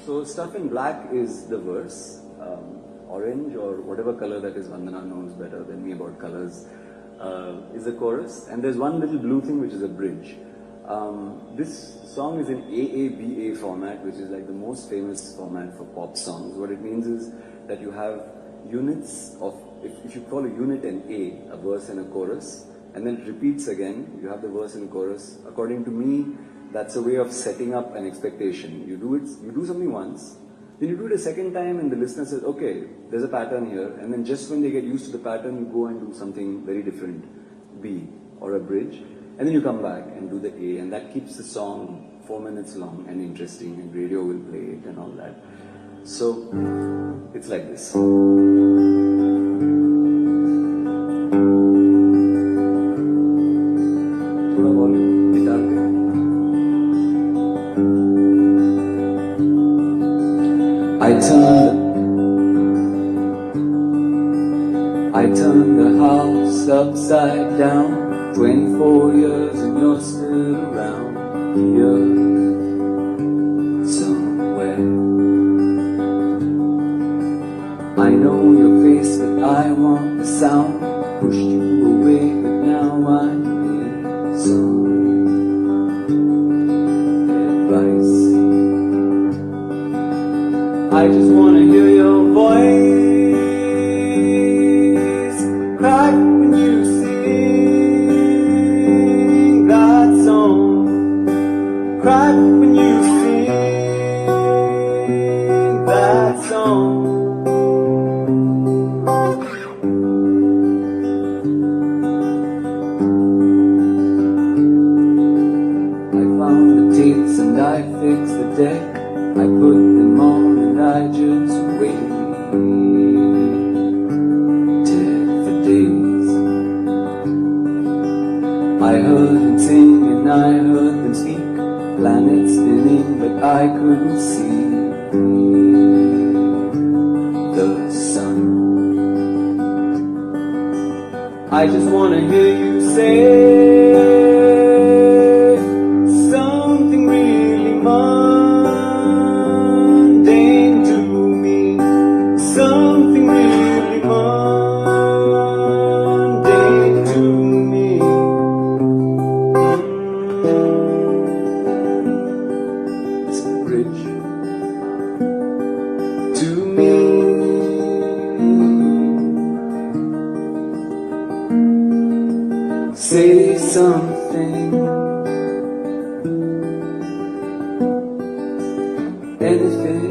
So stuff in black is the verse. Orange or whatever color that is, Vandana knows better than me about colors, is the chorus. And there's one little blue thing which is a bridge. This song is in AABA format, which is like the most famous format for pop songs. What it means is that you have units of, if you call a unit an A, a verse and a chorus, and then it repeats again, you have the verse and chorus. According to me, that's a way of setting up an expectation. You do something once, then you do it a second time and the listener says, okay, there's a pattern here, and then just when they get used to the pattern, you go and do something very different, B, or a bridge, and then you come back and do the A, and that keeps the song 4 minutes long and interesting, and radio will play it and all that. So, it's like this. I turned the house upside down, 24 years and you're still around here somewhere. I know your face but I want the sound, pushed you away but now I'm here. Some advice, I just wanna hear your voice. I heard them sing and I heard them speak, planets spinning but I couldn't see the sun. I just wanna hear you say something really mundane to me, something really mundane to me. It's a bridge to me. Say something, anything.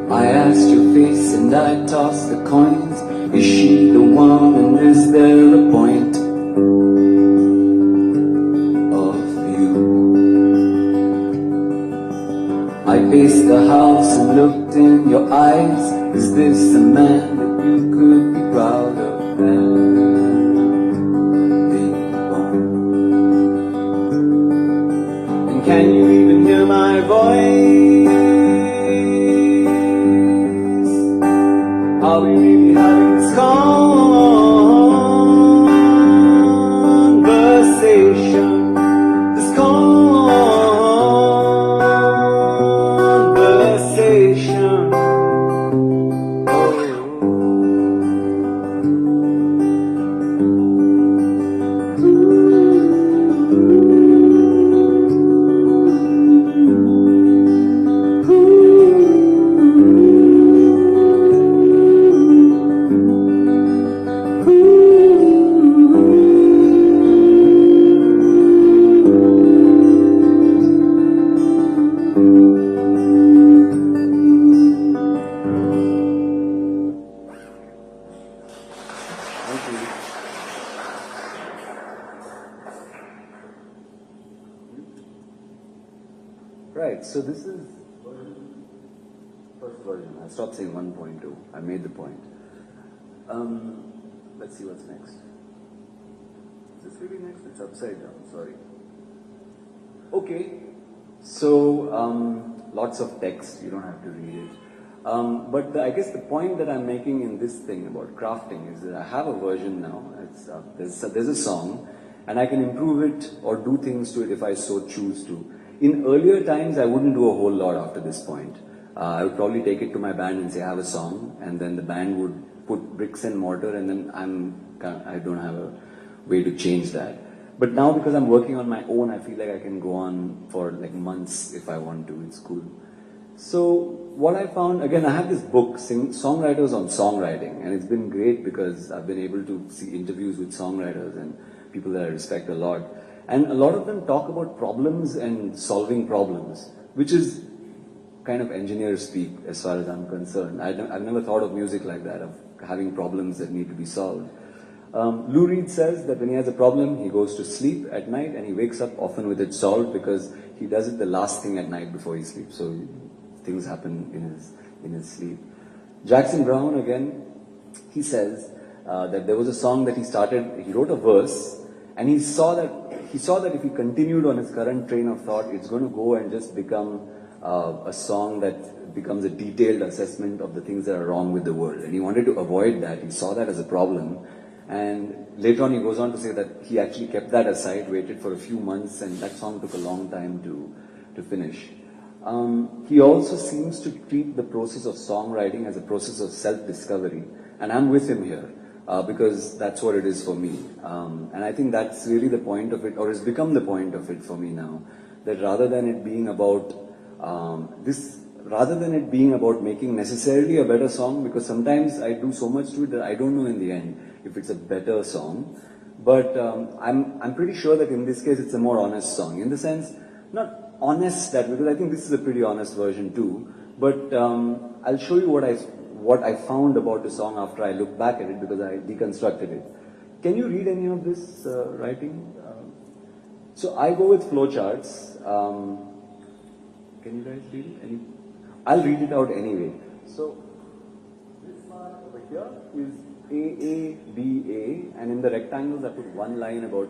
I asked your face and I tossed the coins. Is she the one and is there a point of view? I paced the house and looked in your eyes. Is this a man that you could be proud of having born? And can you even hear my voice? Are we really having this conversation? This conversation. Right, so this is first version. I stopped saying 1.2. I made the point. Let's see what's next. Is this really next? It's upside down, sorry. Okay, so lots of text, you don't have to read it. But I guess the point that I'm making in this thing about crafting is that I have a version now. There's a song, and I can improve it or do things to it if I so choose to. In earlier times, I wouldn't do a whole lot after this point. I would probably take it to my band and say, I have a song, and then the band would put bricks and mortar, and then I don't have a way to change that. But now, because I'm working on my own, I feel like I can go on for like months if I want to. It's cool. So what I found, again, I have this book, Songwriters on Songwriting, and it's been great because I've been able to see interviews with songwriters and people that I respect a lot. And a lot of them talk about problems and solving problems, which is kind of engineer speak as far as I'm concerned. I've never thought of music like that, of having problems that need to be solved. Lou Reed says that when he has a problem, he goes to sleep at night and he wakes up often with it solved because he does it the last thing at night before he sleeps. So things happen in his sleep. Jackson Browne, again, he says that there was a song that he wrote a verse, and he saw that if he continued on his current train of thought, it's going to go and just become a song that becomes a detailed assessment of the things that are wrong with the world. And he wanted to avoid that. He saw that as a problem. And later on he goes on to say that he actually kept that aside, waited for a few months, and that song took a long time to finish. He also seems to treat the process of songwriting as a process of self-discovery. And I'm with him here, because that's what it is for me. And I think that's really the point of it, or has become the point of it for me now. That rather than it being about making necessarily a better song, because sometimes I do so much to it that I don't know in the end if it's a better song. But I'm pretty sure that in this case it's a more honest song. In the sense, not honest that, because I think this is a pretty honest version too. But I'll show you what I found about the song after I looked back at it, because I deconstructed it. Can you read any of this writing? So I go with flowcharts. Can you guys read it? I'll read it out anyway. So this part over here is AABA, and in the rectangles I put one line about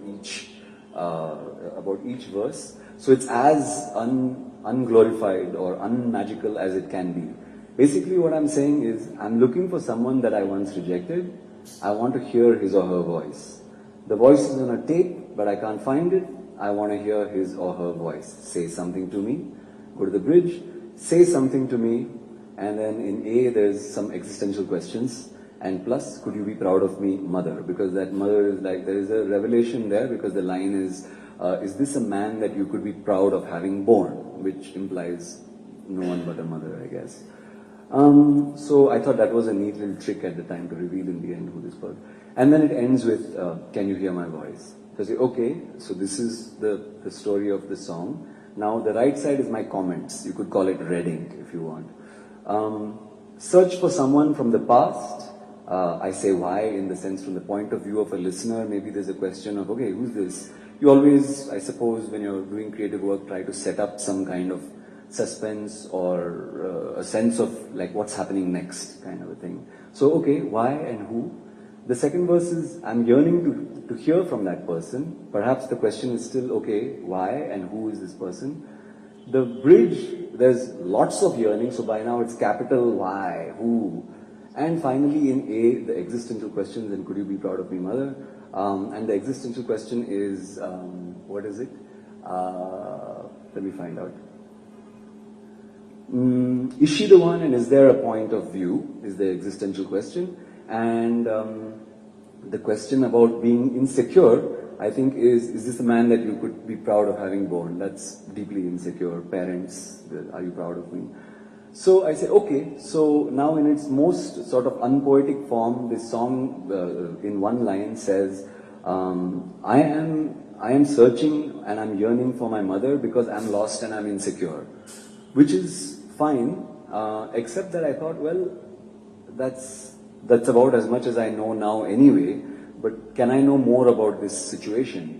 each verse. So it's as unglorified or unmagical as it can be. Basically what I'm saying is, I'm looking for someone that I once rejected. I want to hear his or her voice. The voice is on a tape, but I can't find it. I want to hear his or her voice. Say something to me. Go to the bridge. Say something to me. And then in A, there's some existential questions. And plus, could you be proud of me, mother? Because that mother is like, there is a revelation there, because the line is this a man that you could be proud of having born? Which implies no one but a mother, I guess. So I thought that was a neat little trick at the time to reveal in the end who this was. And then it ends with, can you hear my voice? So I say, okay, so this is the story of the song. Now the right side is my comments. You could call it reading if you want. Search for someone from the past. I say why, in the sense from the point of view of a listener. Maybe there's a question of, okay, who's this? You always, I suppose, when you're doing creative work, try to set up some kind of suspense or a sense of like what's happening next, kind of a thing. So, okay, why and who? The second verse is, I'm yearning to hear from that person. Perhaps the question is still, okay, why and who is this person? The bridge, there's lots of yearning, so by now it's capital why, who. And finally in A, the existential question, then could you be proud of me, mother? And the existential question is, what is it? Let me find out. Is she the one, and is there a point of view, is the existential question. And the question about being insecure, I think is this a man that you could be proud of having born? That's deeply insecure. Parents, are you proud of me? So I say, okay, so now in its most sort of unpoetic form, this song in one line says, I am searching and I'm yearning for my mother because I'm lost and I'm insecure. Which is fine, except that I thought, well, that's about as much as I know now anyway, but can I know more about this situation?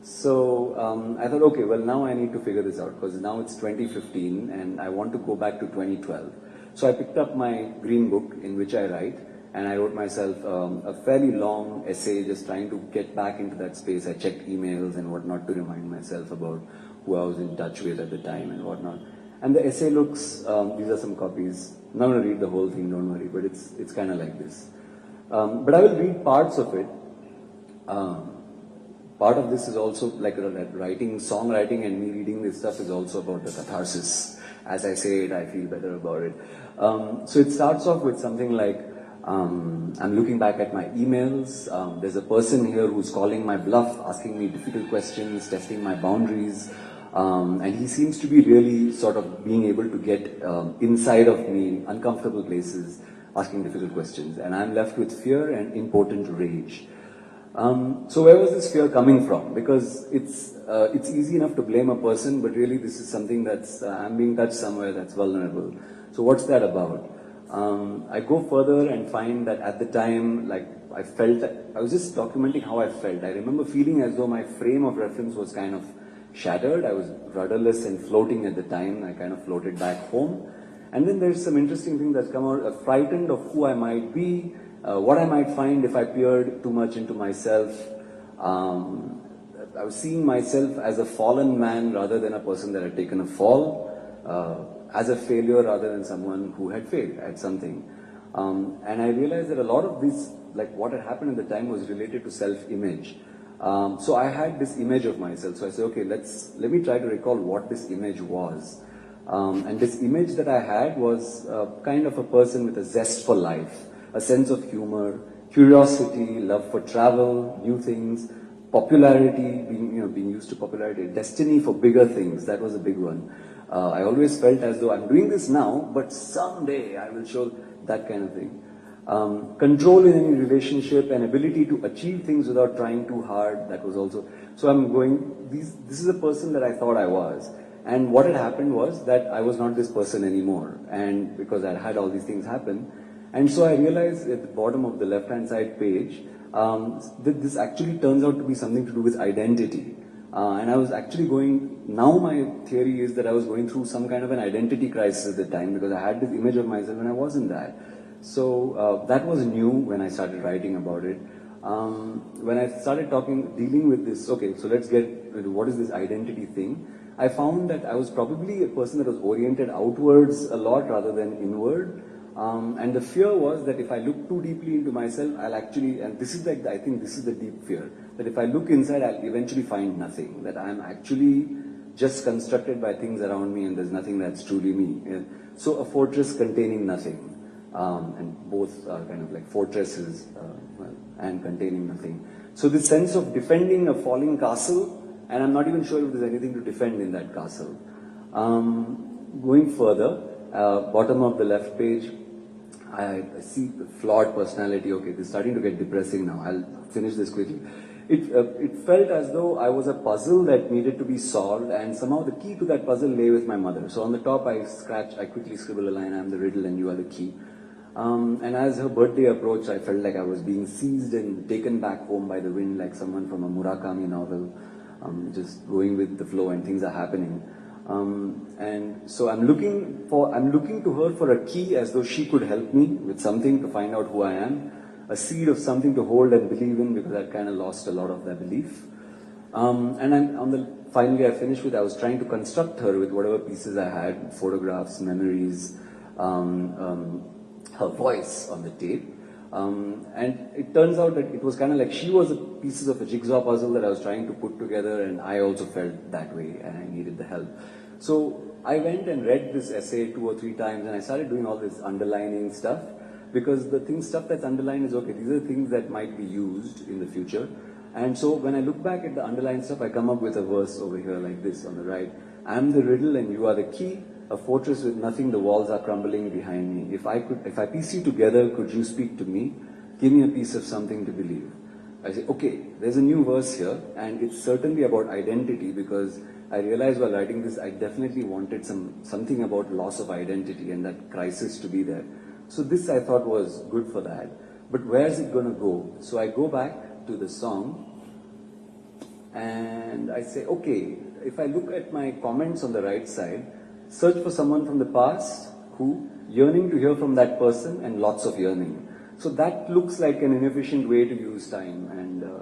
So I thought, okay, well now I need to figure this out, because now it's 2015 and I want to go back to 2012. So I picked up my green book in which I write, and I wrote myself a fairly long essay just trying to get back into that space. I checked emails and whatnot to remind myself about who I was in touch with at the time and whatnot. And the essay looks, these are some copies. I'm not going to read the whole thing, don't worry, but it's kind of like this. But I will read parts of it. Part of this is also like writing, songwriting, and me reading this stuff is also about the catharsis. As I say it, I feel better about it. So it starts off with something like, I'm looking back at my emails. There's a person here who's calling my bluff, asking me difficult questions, testing my boundaries. And he seems to be really sort of being able to get inside of me, uncomfortable places, asking difficult questions. And I'm left with fear and impotent rage. So where was this fear coming from? Because it's easy enough to blame a person, but really this is something that's, I'm being touched somewhere that's vulnerable. So what's that about? I go further and find that at the time, like I was just documenting how I felt. I remember feeling as though my frame of reference was kind of shattered. I was rudderless and floating at the time. I kind of floated back home. And then there's some interesting things that's come out, frightened of who I might be, what I might find if I peered too much into myself. I was seeing myself as a fallen man rather than a person that had taken a fall, as a failure rather than someone who had failed at something. And I realized that a lot of this, like what had happened at the time, was related to self-image. So I had this image of myself. So I said, okay, let me try to recall what this image was. And this image that I had was kind of a person with a zest for life, a sense of humor, curiosity, love for travel, new things, popularity, being used to popularity, destiny for bigger things. That was a big one. I always felt as though I'm doing this now, but someday I will show that kind of thing. Control in any relationship and ability to achieve things without trying too hard. That was also. So I'm going, this is a person that I thought I was. And what had happened was that I was not this person anymore. And because I had all these things happen. And so I realized at the bottom of the left-hand side page that this actually turns out to be something to do with identity. And I was actually now my theory is that I was going through some kind of an identity crisis at the time because I had this image of myself and I wasn't that. So that was new when I started writing about it. When I started dealing with this, okay, so let's get into what is this identity thing. I found that I was probably a person that was oriented outwards a lot rather than inward. And the fear was that if I look too deeply into myself, I'll actually, and this is like, I think this is the deep fear, that if I look inside, I'll eventually find nothing, that I'm actually just constructed by things around me and there's nothing that's truly me. So a fortress containing nothing. And both are kind of like fortresses and containing nothing. So this sense of defending a falling castle, and I'm not even sure if there's anything to defend in that castle. Going further, bottom of the left page, I see the flawed personality. Okay, this is starting to get depressing now. I'll finish this quickly. It felt as though I was a puzzle that needed to be solved, and somehow the key to that puzzle lay with my mother. So on the top, I quickly scribble a line, I'm the riddle and you are the key. And as her birthday approached, I felt like I was being seized and taken back home by the wind, like someone from a Murakami novel, just going with the flow and things are happening. And so I'm looking to her for a key as though she could help me with something to find out who I am, a seed of something to hold and believe in because I'd kind of lost a lot of that belief. And finally I finished with, I was trying to construct her with whatever pieces I had, photographs, memories, her voice on the tape. And it turns out that it was kind of like she was pieces of a jigsaw puzzle that I was trying to put together, and I also felt that way and I needed the help. So I went and read this essay 2 or 3 times and I started doing all this underlining stuff because stuff that's underlined is okay, these are things that might be used in the future. And so when I look back at the underlined stuff, I come up with a verse over here like this on the right. I'm the riddle and you are the key. A fortress with nothing, the walls are crumbling behind me. If I piece you together, could you speak to me? Give me a piece of something to believe. I say, okay, there's a new verse here, and it's certainly about identity because I realized while writing this, I definitely wanted something about loss of identity and that crisis to be there. So this I thought was good for that. But where's it going to go? So I go back to the song and I say, okay, if I look at my comments on the right side, search for someone from the past who yearning to hear from that person and lots of yearning. So that looks like an inefficient way to use time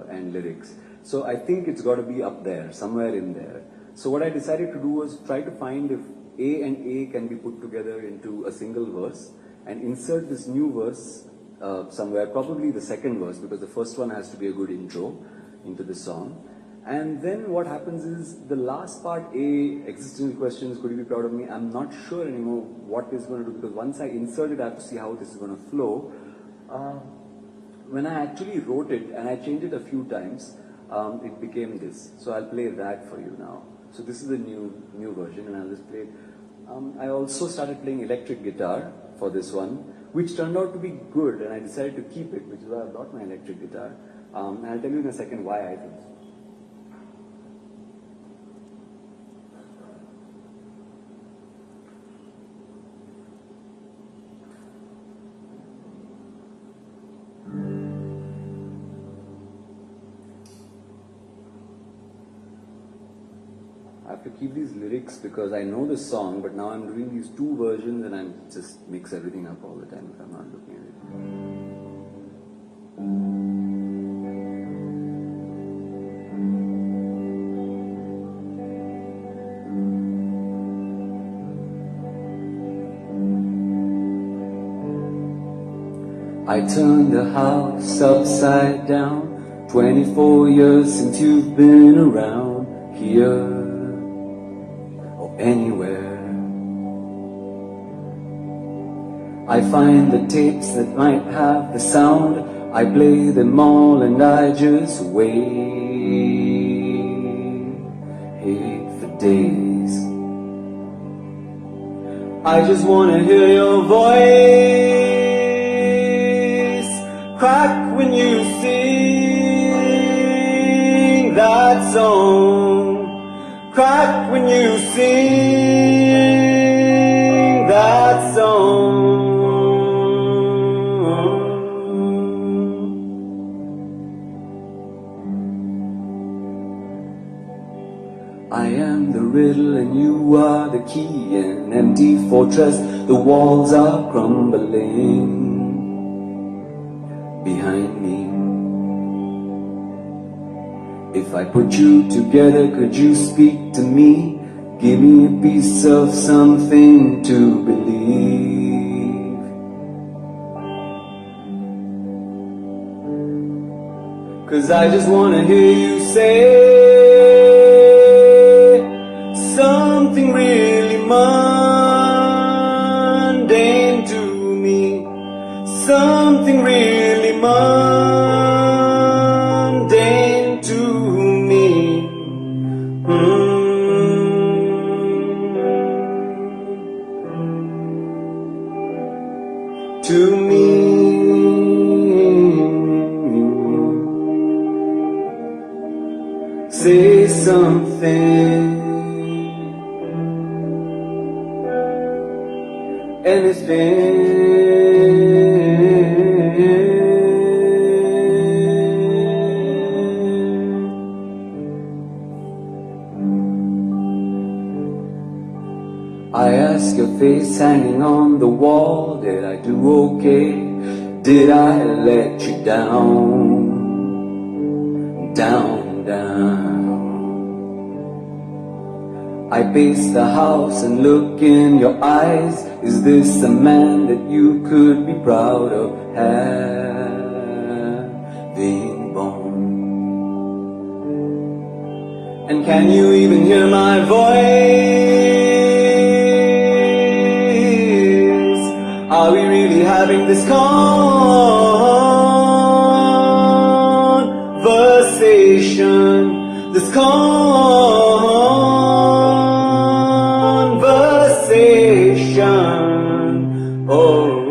and lyrics. So I think it's got to be up there, somewhere in there. So what I decided to do was try to find if A and A can be put together into a single verse and insert this new verse somewhere, probably the second verse, because the first one has to be a good intro into the song. And then what happens is the last part, A, existential questions, could you be proud of me? I'm not sure anymore what is going to do, because once I insert it, I have to see how this is going to flow. When I actually wrote it, and I changed it a few times, it became this. So I'll play that for you now. So this is a new version, and I'll just play it. I also started playing electric guitar for this one, which turned out to be good, and I decided to keep it, which is why I brought my electric guitar. And I'll tell you in a second why I think so. I have to keep these lyrics because I know the song, but now I'm doing these two versions and I'm just mix everything up all the time if I'm not looking at it. I turned the house upside down, 24 years since you've been around here. Anywhere I find the tapes that might have the sound, I play them all and I just wait for days. I just wanna hear your voice crack when you sing that song. Crack when you sing that song. I am the riddle and you are the key, an empty fortress, the walls are crumbling behind me. If I put you together, could you speak to me? Give me a piece of something to believe. 'Cause I just wanna hear you say something really mundane to me. Something really mundane to me. To me. Say something, anything. I ask your face hanging on the wall, did I do okay? Did I let you down? Down, down. I pace the house and look in your eyes. Is this a man that you could be proud of having born? And can you even hear my voice? Are we really having this conversation? This conversation? Oh.